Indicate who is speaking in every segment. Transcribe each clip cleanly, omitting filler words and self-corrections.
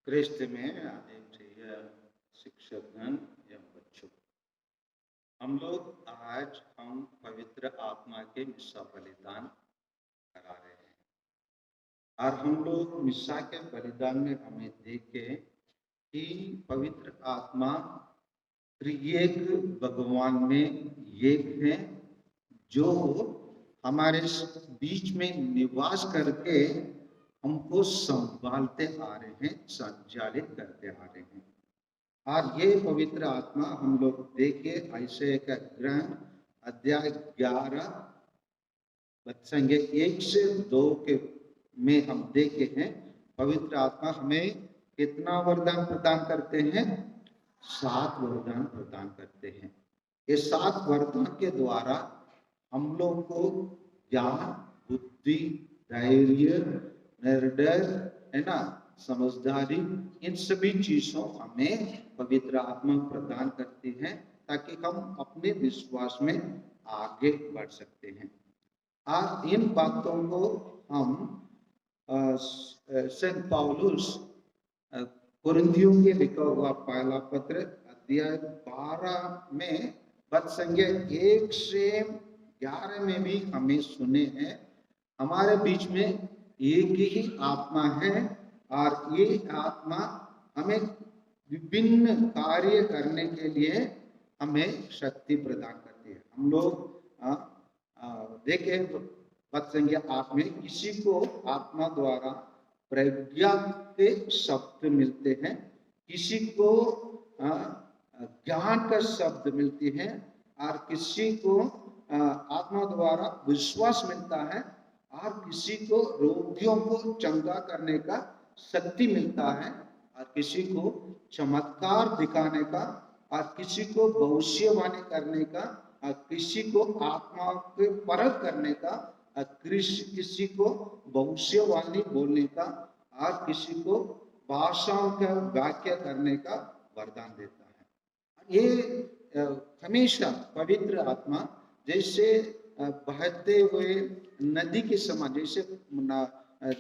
Speaker 1: क्रिस्त में आदि प्रिय शिक्षकगण एवं बच्चों, हम लोग आज पवित्र आत्मा के मिस्सा बलिदान करा रहे हैं और हम लोग मिस्सा के बलिदान में हमें देखे कि पवित्र आत्मा त्रिएक भगवान में एक है, जो हमारे बीच में निवास करके हमको संभालते आ रहे हैं, संचालित करते आ रहे हैं। और ये पवित्र आत्मा हम लोग देखे ऐसे का ग्रंथ अध्याय 11 संख्या 1 से 2 के में हम देखे हैं। पवित्र आत्मा हमें कितना वरदान प्रदान करते हैं? 7 वरदान प्रदान करते हैं। ये 7 वरदान के द्वारा हम लोग को ज्ञान, बुद्धि, धैर्य, निर्दय, है ना, समझदारी, इन सभी चीजों हमें पवित्र आत्मा प्रदान करती है ताकि हम अपने विश्वास में आगे बढ़ सकते हैं। और इन बातों को हम सेंट पौलुस कुरिन्थियों के लिखा हुआ पहला पत्र अध्याय 12 में पद संख्या 1 से 11 में भी हमें सुने हैं। हमारे बीच में एक ही आत्मा है और ये आत्मा हमें विभिन्न कार्य करने के लिए हमें शक्ति प्रदान करती है। हम लोग देखे पद संख्या 8 में किसी को आत्मा द्वारा प्रज्ञा के शब्द मिलते हैं, किसी को ज्ञान का शब्द मिलती है और किसी को आत्मा द्वारा विश्वास मिलता है और किसी को रोगियों को चंगा करने का शक्ति मिलता है और किसी को चमत्कार दिखाने का और किसी को भविष्यवाणी करने का और किसी को आत्मा के परख करने का और किसी को भविष्यवाणी बोलने का और किसी को भाषाओं का व्याख्या करने का वरदान देता है। ये हमेशा पवित्र आत्मा जैसे बहते हुए नदी के समान, जैसे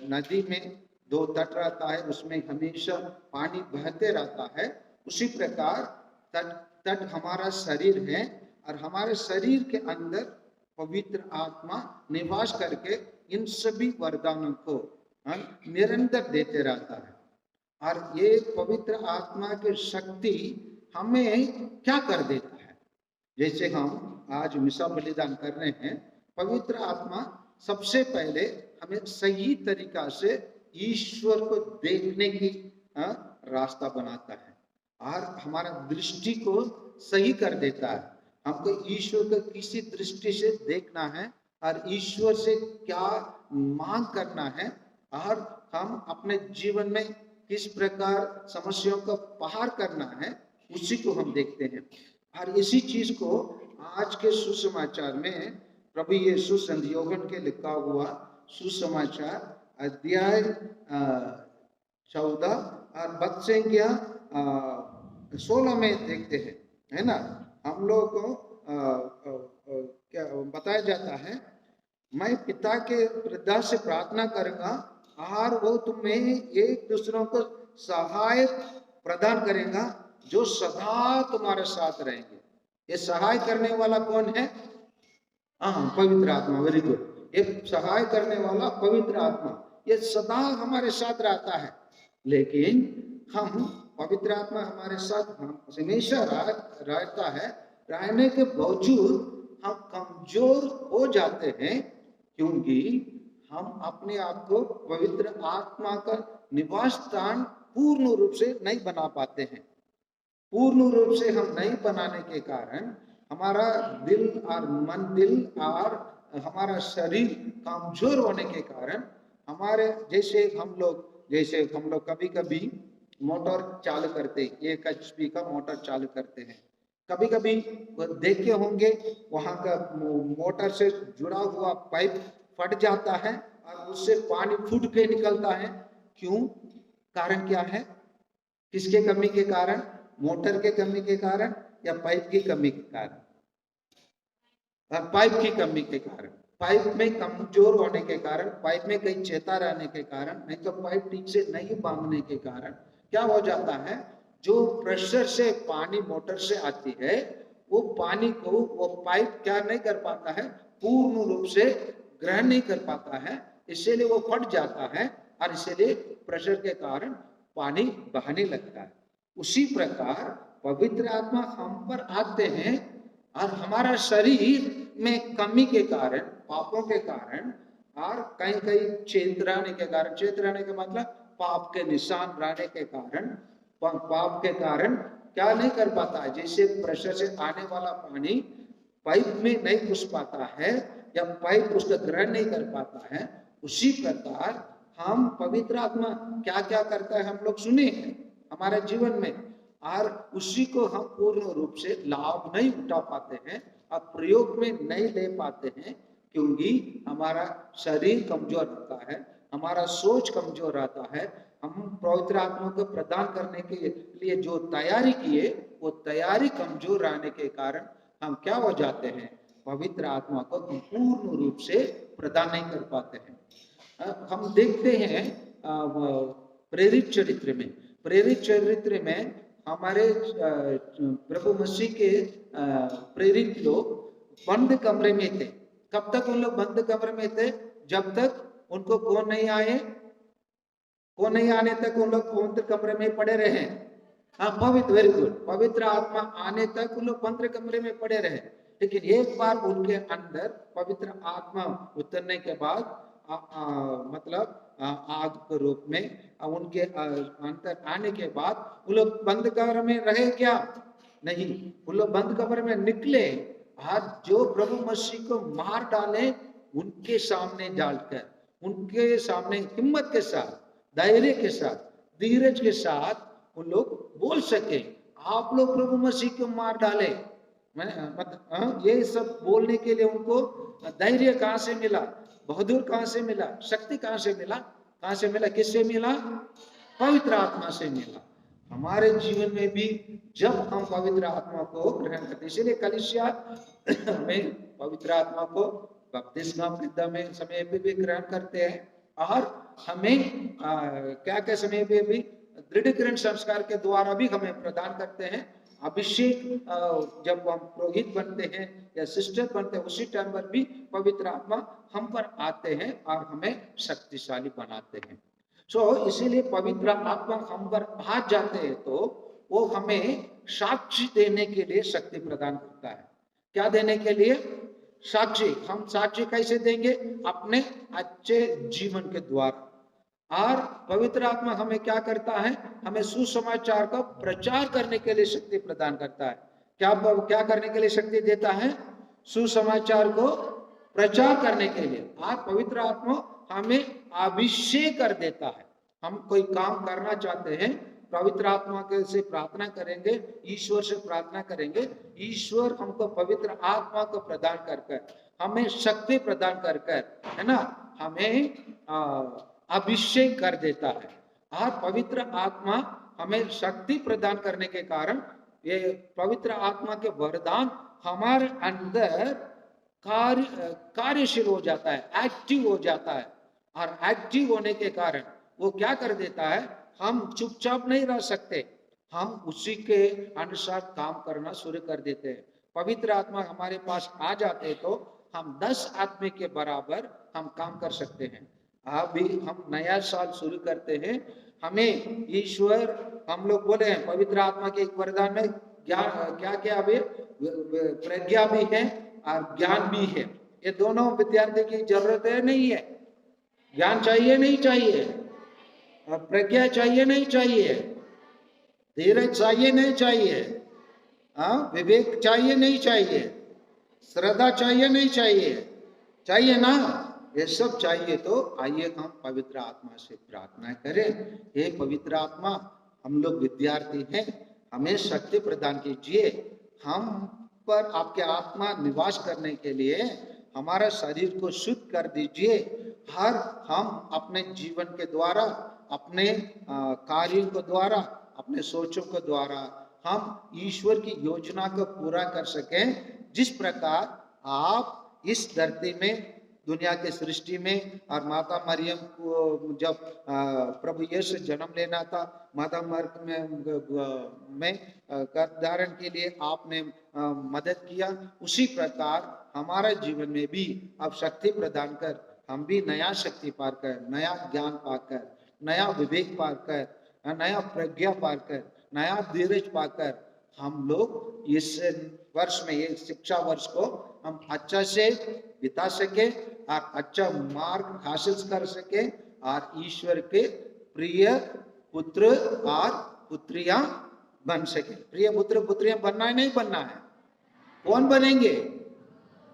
Speaker 1: नदी में 2 तट रहता है, उसमें हमेशा पानी बहते रहता है, उसी प्रकार तट हमारा शरीर है और हमारे शरीर के अंदर पवित्र आत्मा निवास करके इन सभी वरदानों को निरंतर देते रहता है। और ये पवित्र आत्मा की शक्ति हमें क्या कर देता है? जैसे हम आज मिसा बलिदान कर रहे हैं, पवित्र आत्मा सबसे पहले हमें सही तरीका से ईश्वर को देखने की रास्ता बनाता है और हमारा दृष्टि को सही कर देता है। हमको ईश्वर को किसी दृष्टि से देखना है और ईश्वर से क्या मांग करना है और हम अपने जीवन में किस प्रकार समस्याओं को पार करना है, उसी को हम देखते हैं। और इसी चीज को आज के सुसमाचार में प्रभु यीशु संत योहन के लिखा हुआ सुसमाचार अध्याय 14 और पद संख्या 16 में देखते हैं, है ना। हम लोग को क्या बताया जाता है, मैं पिता के वृद्धा से प्रार्थना करूंगा और वो तुम्हें एक दूसरों को सहाय प्रदान करेगा जो सदा तुम्हारे साथ रहेंगे। ये सहाय करने वाला कौन है? पवित्र आत्मा। Very good. ये सहाय करने वाला पवित्र आत्मा, ये सदा हमारे साथ रहता है। लेकिन हम पवित्र आत्मा हमारे साथ हमेशा रहता है, रहने के बावजूद हम कमजोर हो जाते हैं क्योंकि हम अपने आप को पवित्र आत्मा का निवास स्थान पूर्ण रूप से नहीं बना पाते हैं। पूर्ण रूप से हम नहीं बनाने के कारण हमारा दिल और हमारा शरीर कमजोर होने के कारण हमारे जैसे हम लोग कभी कभी मोटर चालू करते हैं, 1 HP का मोटर चालू करते हैं। कभी कभी देखे होंगे वहां का मोटर से जुड़ा हुआ पाइप फट जाता है और उससे पानी फूट के निकलता है। क्यों? कारण क्या है? किसके कमी के कारण? मोटर के कमी के कारण या पाइप की कमी के कारण? पाइप की कमी के कारण, पाइप में कमजोर होने के कारण, पाइप में कहीं चेता रहने के कारण, नहीं तो पाइप ठीक से नहीं बांधने के कारण क्या हो जाता है, जो प्रेशर से पानी मोटर से आती है, वो पानी को वो पाइप क्या नहीं कर पाता है, पूर्ण रूप से ग्रहण नहीं कर पाता है, इसीलिए वो फट जाता है और इसीलिए प्रेशर के कारण पानी बहने लगता है। उसी प्रकार पवित्र आत्मा हम पर आते हैं और हमारा शरीर में कमी के कारण, पापों के कारण और कहीं कहीं चेतराने के कारण, चेतराने का मतलब पाप के निशान रहने के कारण, पाप के कारण क्या नहीं कर पाता है, जैसे प्रेशर से आने वाला पानी पाइप में नहीं घुस पाता है या पाइप उसका ग्रहण नहीं कर पाता है, उसी प्रकार हम पवित्र आत्मा क्या क्या करता है हम लोग सुने हैं हमारे जीवन में, और उसी को हम पूर्ण रूप से लाभ नहीं उठा पाते हैं और प्रयोग में नहीं ले पाते हैं, क्योंकि हमारा शरीर कमजोर रहता है, हमारा सोच कमजोर रहता है। हम पवित्र आत्मा को प्रदान करने के लिए जो तैयारी किए, वो तैयारी कमजोर रहने के कारण हम क्या हो जाते हैं, पवित्र आत्मा को पूर्ण रूप से प्रदान नहीं कर पाते हैं। हम देखते हैं प्रेरित चरित्र में, प्रेरित चरित्र में हमारे प्रभु मसीह के प्रेरित लोग बंद कमरे में थे। कब तक उन लोग बंद कमरे में थे? जब तक उनको कौन नहीं आए, कौन नहीं आने तक उन लोग बंद कमरे में पड़े रहे। हाँ, पवित्र, वेरी गुड, पवित्र आत्मा आने तक उन लोग बंद कमरे में पड़े रहे। लेकिन एक बार उनके अंदर पवित्र आत्मा उतरने के बाद मतलब आग के रूप में उनके अंदर आने के बाद वो लोग बंद कमरे में रहे क्या? नहीं, वो लोग बंद कमरे में निकले और जो प्रभु मसीह को मार डाले उनके सामने डालकर, उनके सामने हिम्मत के साथ, धैर्य के साथ, धीरज के साथ उन लोग बोल सके, आप लोग प्रभु मसीह को मार डाले। ये सब बोलने के लिए उनको धैर्य कहाँ से मिला, बहादुर कहाँ से मिला, शक्ति कहाँ से मिला? कहाँ से मिला? किससे मिला? पवित्र आत्मा से मिला। हमारे जीवन में भी जब हम पवित्र आत्मा को ग्रहण करते, इसीलिए कलीसिया में पवित्र आत्मा को बपतिस्मा में समय पे भी ग्रहण करते हैं और हमें क्या क्या समय पे भी दृढ़ीकरण संस्कार के द्वारा भी हमें प्रदान करते हैं। अभिषेक जब हम पुरोहित बनते हैं या सिस्टर बनते हैं, उसी टाइम पर भी पवित्र आत्मा हम पर आते हैं और हमें शक्तिशाली बनाते हैं। इसीलिए पवित्र आत्मा हम पर आ जाते हैं तो वो हमें साक्षी देने के लिए शक्ति प्रदान करता है। क्या देने के लिए? साक्षी। हम साक्षी कैसे देंगे? अपने अच्छे जीवन के द्वारा। और पवित्र आत्मा हमें क्या करता है? हमें सुसमाचार का प्रचार करने के लिए शक्ति प्रदान करता है। क्या करने के लिए शक्ति देता है? सुसमाचार को प्रचार करने के लिए। आज पवित्र आत्मा हमें अभिषेक कर देता है। हम कोई काम करना चाहते हैं, पवित्र आत्मा के से प्रार्थना करेंगे, ईश्वर से प्रार्थना करेंगे, ईश्वर हमको पवित्र आत्मा को प्रदान कर हमें शक्ति प्रदान कर है ना, हमें अभिषेक कर देता है। और पवित्र आत्मा हमें शक्ति प्रदान करने के कारण ये पवित्र आत्मा के वरदान हमारे अंदर कार्यशील हो जाता है, एक्टिव हो जाता है। और एक्टिव होने के कारण वो क्या कर देता है? हम चुपचाप नहीं रह सकते, हम उसी के अनुसार काम करना शुरू कर देते हैं। पवित्र आत्मा हमारे पास आ जाते तो हम 10 आदमी के बराबर हम काम कर सकते हैं। अभी हम नया साल शुरू करते हैं, हमें ईश्वर, हम लोग बोले हैं पवित्र आत्मा के एक वरदान में ज्ञान, क्या क्या अभी प्रज्ञा भी है और ज्ञान भी है। ये दोनों विद्यार्थी की जरूरत है नहीं है? ज्ञान चाहिए नहीं चाहिए? प्रज्ञा चाहिए नहीं चाहिए? धीरज चाहिए नहीं चाहिए? विवेक चाहिए नहीं चाहिए? श्रद्धा चाहिए नहीं चाहिए? चाहिए ना? ये सब चाहिए। तो आइए हम पवित्र आत्मा से प्रार्थना करें। हे पवित्र आत्मा, हम लोग विद्यार्थी हैं, हमें शक्ति प्रदान कीजिए। हम पर आपके आत्मा निवास करने के लिए हमारा शरीर को शुद्ध कर दीजिए। हर हम अपने जीवन के द्वारा, अपने कार्यों के द्वारा, अपने सोचों के द्वारा हम ईश्वर की योजना को पूरा कर सकें। जिस प्रकार आप इस धरती में दुनिया के सृष्टि में। और माता मरियम को जब प्रभु यीशु जन्म लेना था, माता मरियम में गर्भधारण के लिए आपने मदद किया, उसी प्रकार हमारे जीवन में भी आप शक्ति प्रदान कर, हम भी नया शक्ति पाकर, नया ज्ञान पाकर, नया विवेक पाकर, नया प्रज्ञा पाकर, नया धीरज पाकर हम लोग इस वर्ष में, ये शिक्षा वर्ष को हम अच्छा से बिता सके और अच्छा मार्ग हासिल कर सके और ईश्वर के प्रिय पुत्र और पुत्रियां बन सके। प्रिय पुत्र पुत्रियां बनना है, नहीं बनना है? कौन बनेंगे?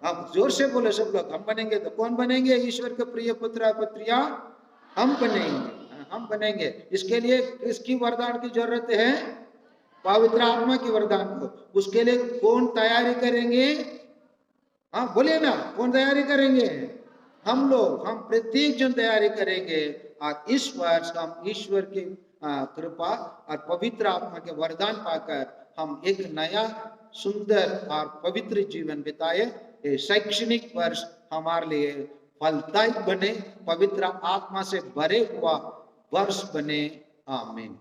Speaker 1: आप जोर से बोले सब लोग, हम बनेंगे। तो कौन बनेंगे? ईश्वर के प्रिय पुत्र और पुत्रियां हम बनेंगे, हम बनेंगे। इसके लिए किसकी वरदान की जरूरत है? पवित्र आत्मा की वरदान को। उसके लिए कौन तैयारी करेंगे? हाँ बोलिए ना, कौन तैयारी करेंगे? हम लोग, हम प्रत्येक जन तैयारी करेंगे और इस वर्ष हम ईश्वर की कृपा और पवित्र आत्मा के वरदान पाकर हम एक नया सुंदर और पवित्र जीवन बिताए। ये शैक्षणिक वर्ष हमारे लिए फलदायक बने, पवित्र आत्मा से भरे हुआ वर्ष बने। आमीन।